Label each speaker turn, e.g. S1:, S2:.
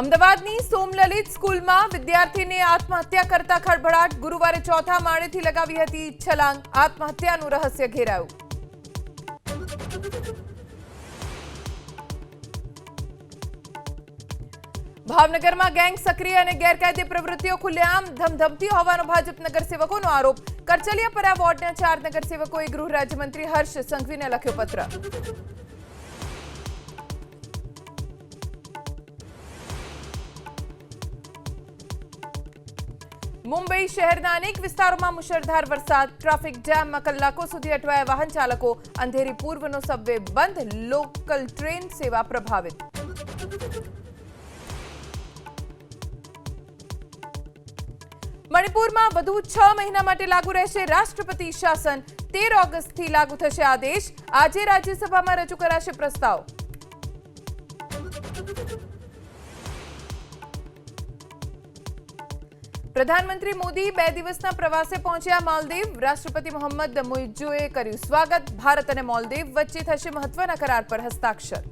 S1: અમદાવાદની સોમલલિત સ્કૂલમાં વિદ્યાર્થીને આત્મહત્યા કરતા ખળભળાટ. ગુરુવારે ચોથા માળેથી લગાવી હતી છલાંગ. આત્મહત્યાનું રહસ્ય ઘેરાયું. ભાવનગરમાં ગેંગ સક્રિય અને ગેરકાયદે પ્રવૃત્તિઓ ખુલ્લેઆમ ધમધમતી હોવાનો ભાજપ નગરસેવકોનો આરોપ. કરચલિયાપરા વોર્ડના 4 નગરસેવકોએ ગૃહ રાજ્યમંત્રી હર્ષ સંઘવીને લખ્યો પત્ર. મુંબઈ શહેરના અનેક વિસ્તારોમાં મુશળધાર વરસાદ. ટ્રાફિક જામમાં કલાકો સુધી અટવાયા વાહન ચાલકો. અંધેરી પૂર્વનો સબવે બંધ. લોકલ ટ્રેન સેવા પ્રભાવિત. મણિપુરમાં વધુ 6 મહિના માટે લાગુ રહેશે રાષ્ટ્રપતિ શાસન. 13 ઓગસ્ટથી લાગુ થશે આદેશ. આજે રાજ્યસભામાં રજૂ કરાશે પ્રસ્તાવ. પ્રધાનમંત્રી મોદી 2 દિવસના પ્રવાસે પહોંચ્યા માલદીવ. રાષ્ટ્રપતિ મોહમ્મદ મુઇઝ્ઝુએ કર્યું સ્વાગત. ભારત અને માલદીવ વચ્ચે થશે મહત્વના કરાર પર હસ્તાક્ષર.